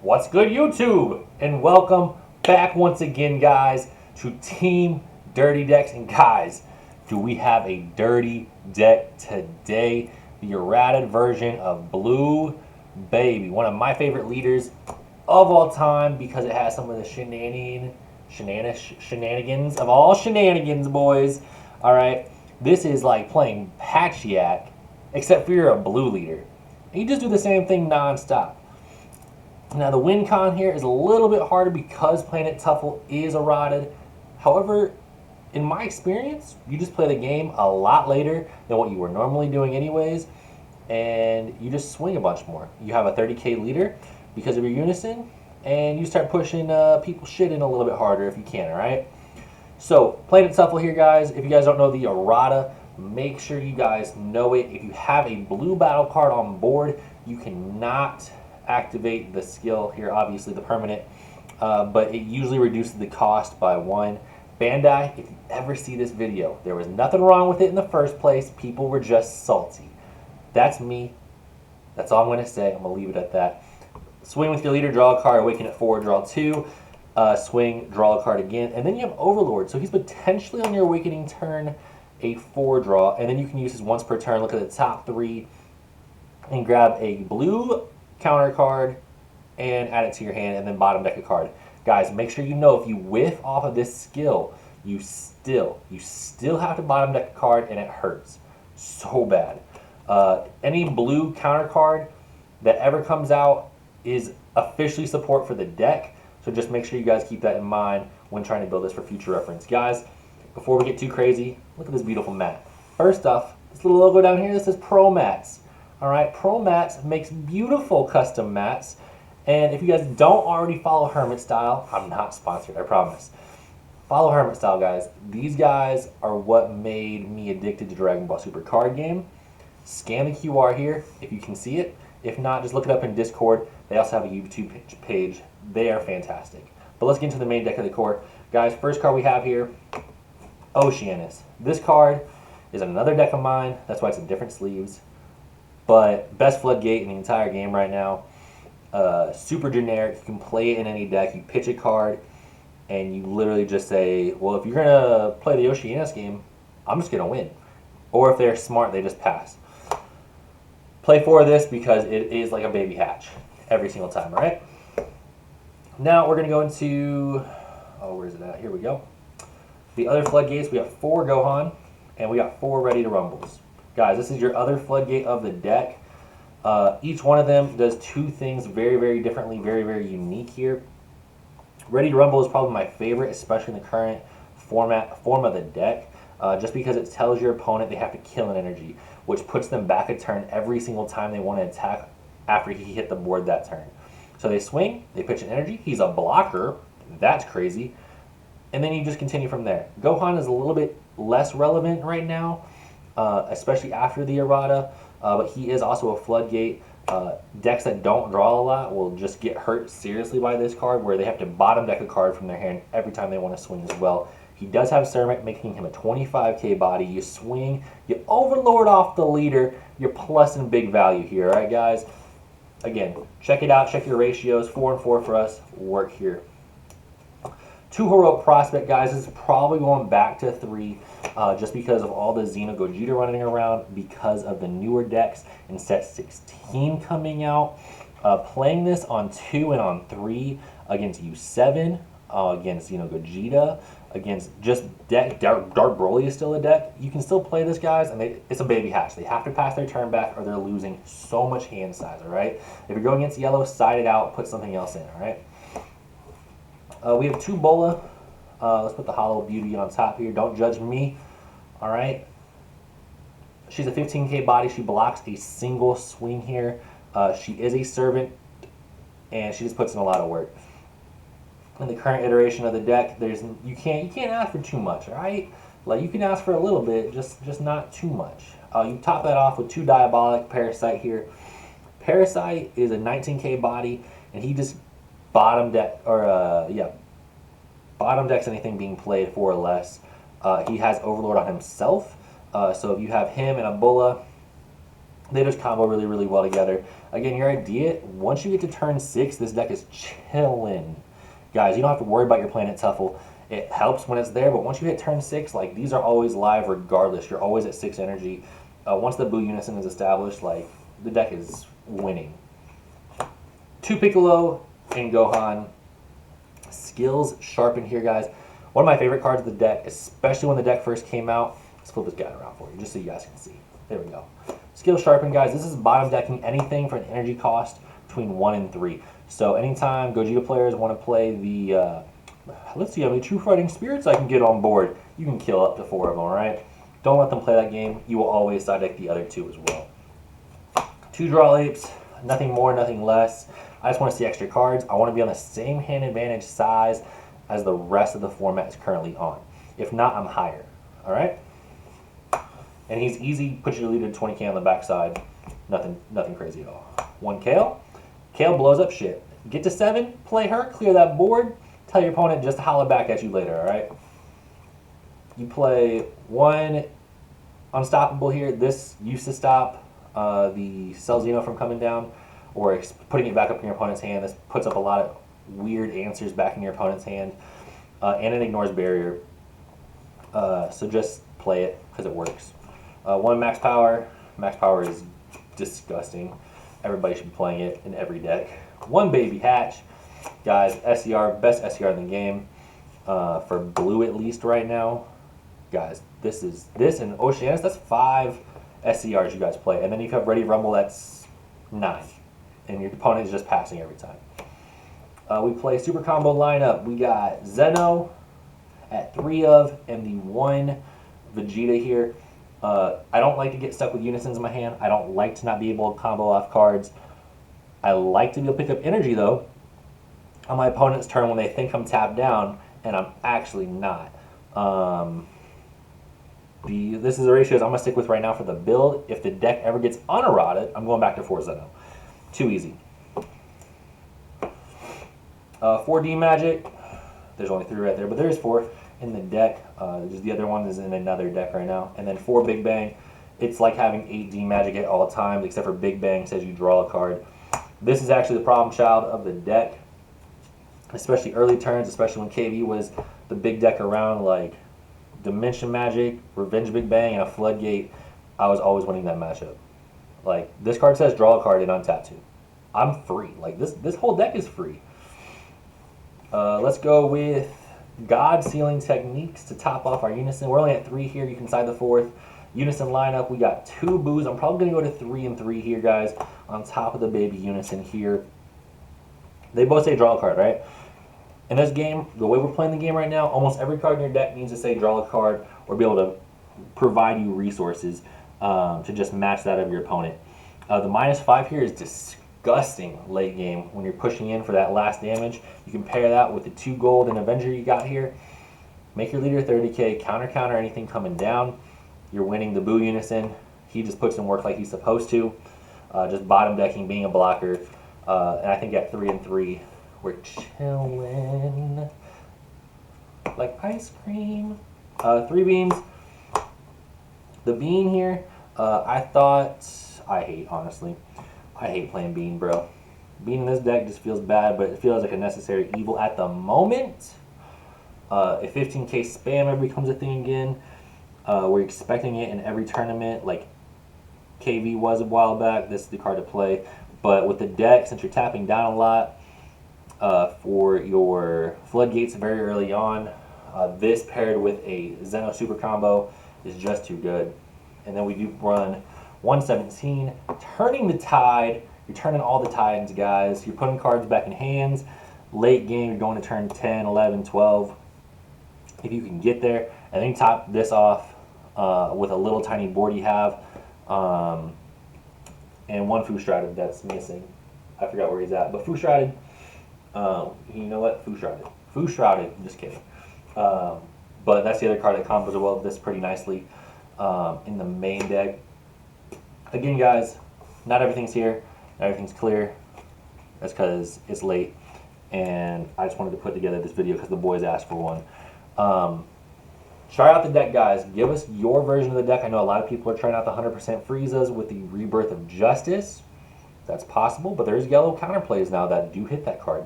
What's good, YouTube? And welcome back once again, guys, to Team Dirty Decks. And guys, do we have a dirty deck today? The errata version of Blue Baby, one of my favorite leaders of all time because it has some of the shenanigans of all shenanigans, boys. All right, this is like playing Patchiak, except for you're a blue leader. And you just do the same thing non-stop. Now the win con here is a little bit harder because Planet Tuffle is errated. However, in my experience, you just play the game a lot later than what you were normally doing anyways, and you just swing a bunch more. You have a 30k leader because of your unison, and you start pushing people's shit in a little bit harder if you can, alright? So, Planet Tuffle here, guys. If you guys don't know the errata, make sure you guys know it. If you have a blue battle card on board, you cannot activate the skill here, obviously the permanent, but it usually reduces the cost by 1. Bandai, if you ever see this video, there was nothing wrong with it in the first place. People were just salty. That's me. That's all I'm going to say. I'm going to leave it at that. Swing with your leader, draw a card, awaken at 4, draw 2. Swing, draw a card again, and then you have Overlord. So he's potentially on your awakening turn a 4 draw, and then you can use his once per turn. Look at the top 3 and grab a blue counter card and add it to your hand, and then bottom deck a card. Guys, make sure you know if you whiff off of this skill, you still have to bottom deck a card, and it hurts so bad. Any blue counter card that ever comes out is officially support for the deck, so just make sure you guys keep that in mind when trying to build this for future reference. Guys, before we get too crazy, look at this beautiful mat. First off, this little logo down here that says Pro Mats. All right, Pro Mats makes beautiful custom mats. And if you guys don't already follow Hermit Style, I'm not sponsored, I promise. Follow Hermit Style, guys. These guys are what made me addicted to Dragon Ball Super card game. Scan the QR here if you can see it. If not, just look it up in Discord. They also have a YouTube page. They are fantastic. But let's get into the main deck of the core. Guys, first card we have here, Oceanus. This card is another deck of mine. That's why it's in different sleeves. But best floodgate in the entire game right now. Super generic. You can play it in any deck. You pitch a card, and you literally just say, well, if you're going to play the Oceanus game, I'm just going to win. Or if they're smart, they just pass. Play 4 of this because it is like a baby hatch every single time, all right? Now we're going to go into, where is it at? Here we go. The other floodgates, we have 4 Gohan, and we got 4 Ready to Rumbles. Guys, this is your other floodgate of the deck. Each one of them does 2 things very, very differently, very, very unique here. Ready to Rumble is probably my favorite, especially in the current form of the deck, just because it tells your opponent they have to kill an energy, which puts them back a turn every single time they want to attack after he hit the board that turn. So they swing, they pitch an energy, he's a blocker, that's crazy, and then you just continue from there. Gohan is a little bit less relevant right now, especially after the errata, but he is also a floodgate. Decks that don't draw a lot will just get hurt seriously by this card, where they have to bottom deck a card from their hand every time they want to swing as well. He does have Ceramic, making him a 25k body. You swing, you overlord off the leader, you're plus in big value here, alright guys? Again, check it out, check your ratios. 4 and 4 for us, work here. 2 Heroic Prospect, guys. This is probably going back to 3 just because of all the Xeno Gogeta running around, because of the newer decks in set 16 coming out. Playing this on 2 and on 3 against U7, against Xeno Gogeta, against just deck. Dark Broly is still a deck. You can still play this, guys, and it's a baby hatch. They have to pass their turn back or they're losing so much hand size, all right? If you're going against yellow, side it out, put something else in, all right? We have 2 Bola. Let's put the Hollow Beauty on top here. Don't judge me. All right. She's a 15k body. She blocks a single swing here. She is a servant, and she just puts in a lot of work. In the current iteration of the deck, you can't ask for too much. All right. Like, you can ask for a little bit, just not too much. You top that off with 2 Diabolic Parasite here. Parasite is a 19k body, and he just bottom decks anything being played 4 or less. He has Overlord on himself, so if you have him and a Bulla, They just combo really, really well together. Again, your idea, once you get to turn 6, this deck is chilling. Guys, you don't have to worry about your Planet Tuffle. It helps when it's there, but once you hit turn 6, like, these are always live regardless. You're always at 6 energy. Once the Boo Unison is established, like, the deck is winning. 2 Piccolo and Gohan. Skills sharpened here, guys. One of my favorite cards of the deck, especially when the deck first came out. Let's flip this guy around for you, just so you guys can see. There we go. Skill sharpen, guys. This is bottom decking anything for an energy cost between 1 and 3. So anytime Gogeta players want to play the, let's see how many True Fighting Spirits I can get on board. You can kill up to 4 of them, all right? Don't let them play that game. You will always side deck the other 2 as well. 2 Draw Apes, nothing more, nothing less. I just want to see extra cards. I want to be on the same hand advantage size as the rest of the format is currently on. If not, I'm higher, all right? And he's easy, put your leader to 20k on the backside. Nothing crazy at all. 1 Kale. Kale blows up shit. Get to 7, play her, clear that board, tell your opponent just to holler back at you later, alright? You play 1 Unstoppable here. This used to stop the Celzino from coming down or putting it back up in your opponent's hand. This puts up a lot of weird answers back in your opponent's hand. And it ignores barrier. So just play it because it works. 1 Max Power. Max Power is disgusting. Everybody should be playing it in every deck. 1 Baby Hatch. Guys, SCR, best SCR in the game. For blue at least right now. Guys, this and Oceanus, that's 5 SCRs you guys play. And then if you have Ready Rumble, that's 9. And your opponent is just passing every time. We play Super Combo lineup. We got Zeno at 3 of, and the 1 Vegeta here. I don't like to get stuck with unisons in my hand. I don't like to not be able to combo off cards. I like to be able to pick up energy, though, on my opponent's turn when they think I'm tapped down, and I'm actually not. This is the ratios I'm going to stick with right now for the build. If the deck ever gets unerrata, I'm going back to 4 Zeno. Too easy. 4D Magic. There's only 3 right there, but there's 4 in the deck. Just the other one is in another deck right now. And then 4 Big Bang. It's like having 8D Magic at all times, except for Big Bang says you draw a card. This is actually the problem child of the deck, especially early turns, especially when KV was the big deck around, like Dimension Magic, Revenge Big Bang, and a Floodgate. I was always winning that matchup. Like, this card says draw a card and untap 2. I'm free. Like, this whole deck is free. Let's go with God Sealing Techniques to top off our Unison. We're only at 3 here. You can side the 4th. Unison lineup, we got 2 Boos. I'm probably going to go to 3 and 3 here, guys, on top of the baby Unison here. They both say draw a card, right? In this game, the way we're playing the game right now, almost every card in your deck needs to say draw a card or be able to provide you resources to just match that of your opponent. The -5 here is disgusting late game when you're pushing in for that last damage. You can pair that with the 2 gold and Avenger you got here. Make your leader 30k, counter anything coming down. You're winning the Boo Unison. He just puts in work like he's supposed to. Just bottom decking, being a blocker. And I think at 3 and 3, we're chilling like ice cream. 3 beans. The bean here, I hate, honestly. I hate playing bean, bro. Bean in this deck just feels bad, but it feels like a necessary evil at the moment. If 15k spam ever becomes a thing again, we're expecting it in every tournament, like KV was a while back. This is the card to play. But with the deck, since you're tapping down a lot for your Floodgates very early on, this paired with a Zeno Super Combo is just too good. And then we do run 117, turning the tide. You're turning all the tides, guys. You're putting cards back in hands. Late game, you're going to turn 10, 11, 12. If you can get there, and then you top this off with a little tiny board you have. And 1 Foo Shrouded that's missing. I forgot where he's at. But Foo Shrouded, you know what? Foo Shrouded. Foo Shrouded, just kidding. But that's the other card that combos well with this pretty nicely in the main deck. Again, guys, not everything's here. Not everything's clear. That's because it's late. And I just wanted to put together this video because the boys asked for one. Try out the deck, guys. Give us your version of the deck. I know a lot of people are trying out the 100% Friezas with the Rebirth of Justice. That's possible, but there's yellow counterplays now that do hit that card.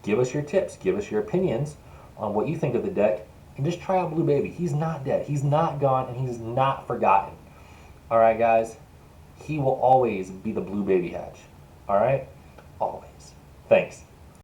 Give us your tips. Give us your opinions on what you think of the deck. And just try out Blue Baby. He's not dead. He's not gone, and he's not forgotten. All right, guys? He will always be the Blue Baby hatch. All right? Always. Thanks.